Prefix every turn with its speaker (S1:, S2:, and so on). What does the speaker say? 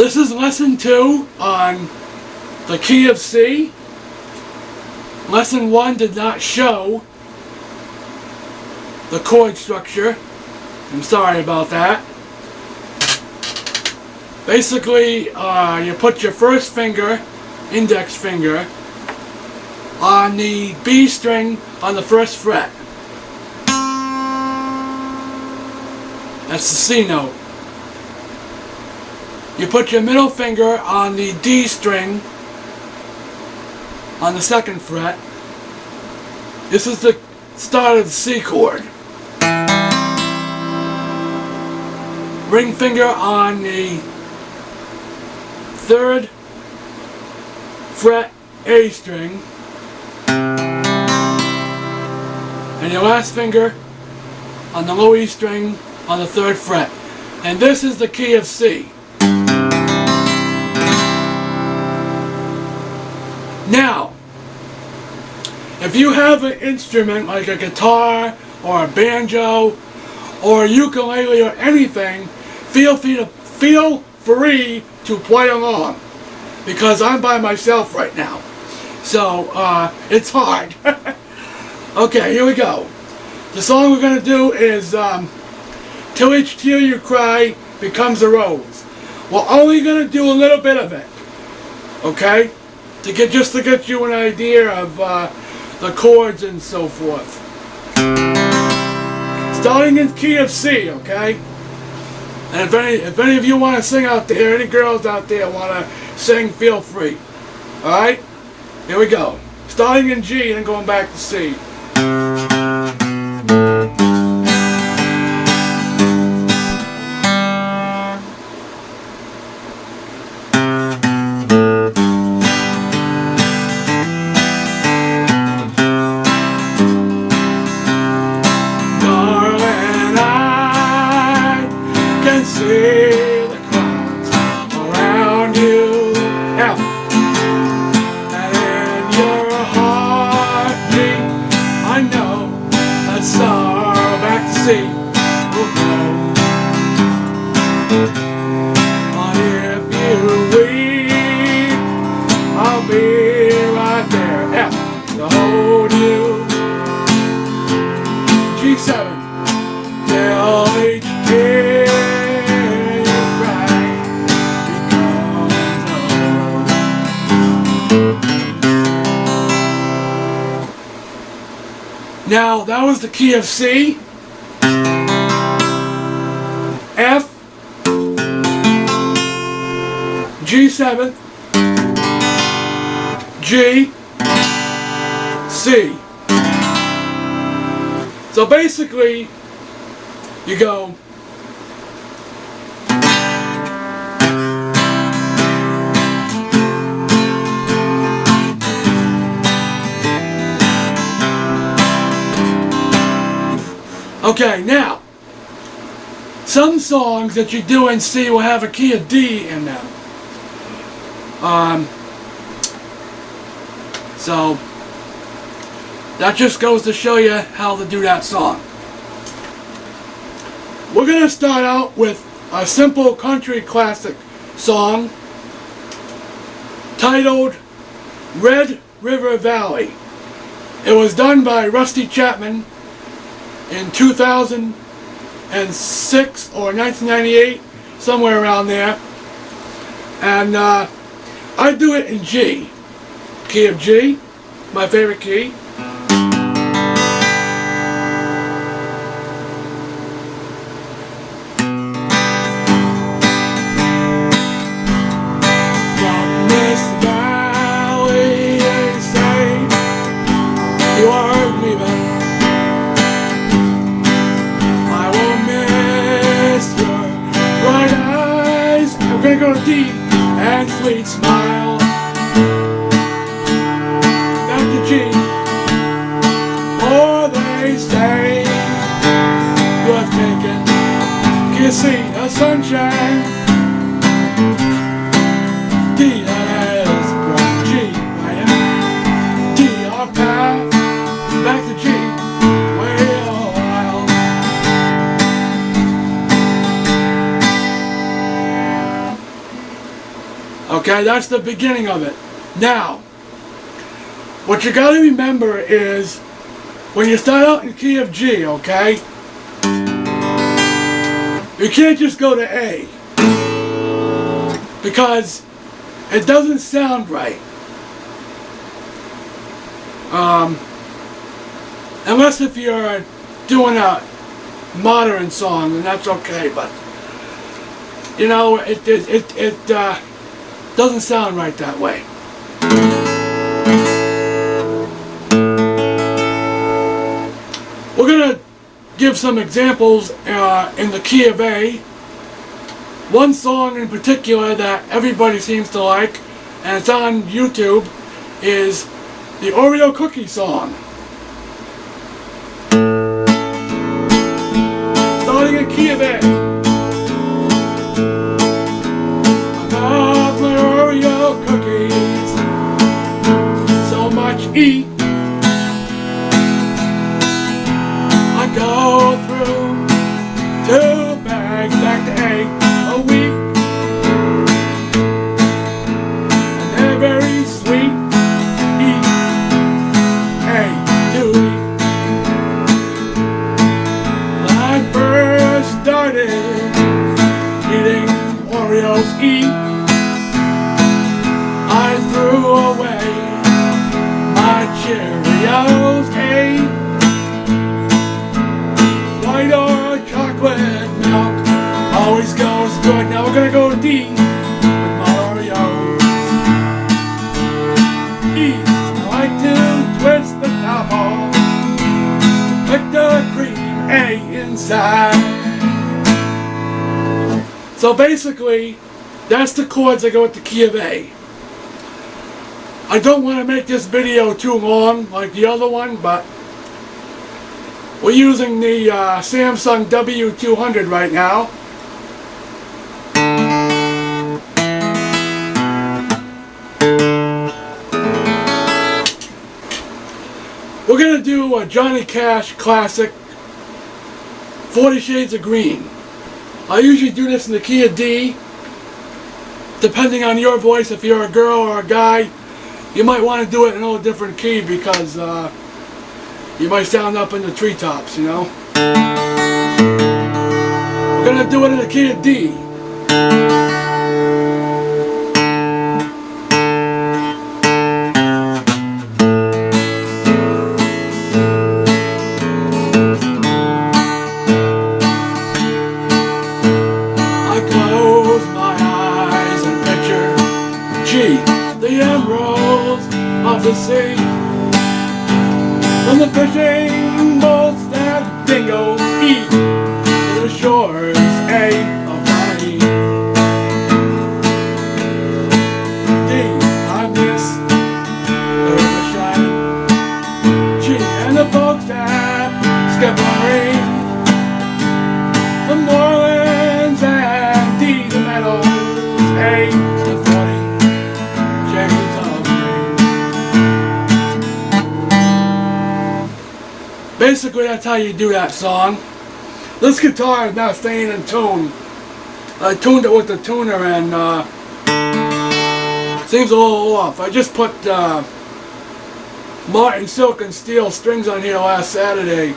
S1: This is lesson 2 on the key of C. Lesson 1 did not show the chord structure. I'm sorry about that. Basically, you put your first finger, index finger, on the B string on the first fret. That's the C note. You put your middle finger on the D string on the second fret. This is the start of the C chord. Ring finger on the third fret A string. And your last finger on the low E string on the third fret. And this is the key of C. Now, if you have an instrument like a guitar or a banjo or a ukulele or anything, feel free to play along, because I'm by myself right now. So, it's hard. Okay, here we go. The song we're going to do is Till Each Tear You Cry Becomes a Rose. We're only going to do a little bit of it. Okay? To get you an idea of the chords and so forth. Starting in key of C, okay? And if any of you want to sing out there, any girls out there want to sing, feel free. Alright? Here we go. Starting in G and then going back to C. See the clouds around you, F, and in your heartbeat, I know that sorrow back to C will go. But if you weep, I'll be right there, F, to hold you. G7, till each tear. Now, that was the key of C, F, G7, G, C. So basically, you go okay, now, some songs that you do in C will have a key of D in them. So, that just goes to show you how to do that song. We're going to start out with a simple country classic song titled Red River Valley. It was done by Rusty Chapman in 2006 or 1998, somewhere around there. And I do it in G. Key of G, my favorite key. From this valley, they say, you heard me, man. I'm gonna go deep and sweet smile. Back to G. Or they say you have taken kissing the sunshine. D, that is from G, right? D, our path back to G. Okay, that's the beginning of it. Now, what you gotta remember is, when you start out in key of G, okay, you can't just go to A, because it doesn't sound right. Unless if you're doing a modern song, then that's okay, but you know, it doesn't sound right that way. We're gonna give some examples in the key of A. One song in particular that everybody seems to like, and it's on YouTube, is the Oreo cookie song. Starting in key of A. I love my Oreo cookies, so much E. I go through 2 bags back to A a week, and they're very sweet. E, A, to E. When I first started eating Oreos E, I threw away my Cheerios A. White or chocolate milk always goes good. Now we're gonna go D with my Oreos. E, I like to twist the top off, put the cream A inside. So basically, that's the chords that go with the key of A. I don't want to make this video too long like the other one, but we're using the Samsung W200 right now. We're going to do a Johnny Cash classic, 40 Shades of Green. I usually do this in the key of D. Depending on your voice, if you're a girl or a guy, you might want to do it in a little different key because you might sound up in the treetops, you know. We're going to do it in the key of D. I close my eyes and picture G, the emeralds of the sea. From the fishing boats that dingo eat to the shores A of Hawaii. D, I miss the river shining. G, and the folks that skip the rain. From New Orleans and D, the meadows A, the 40 shades of green. Basically, that's how you do that song. This guitar is not staying in tune. I tuned it with the tuner and seems a little off. I just put Martin Silk and Steel strings on here last Saturday.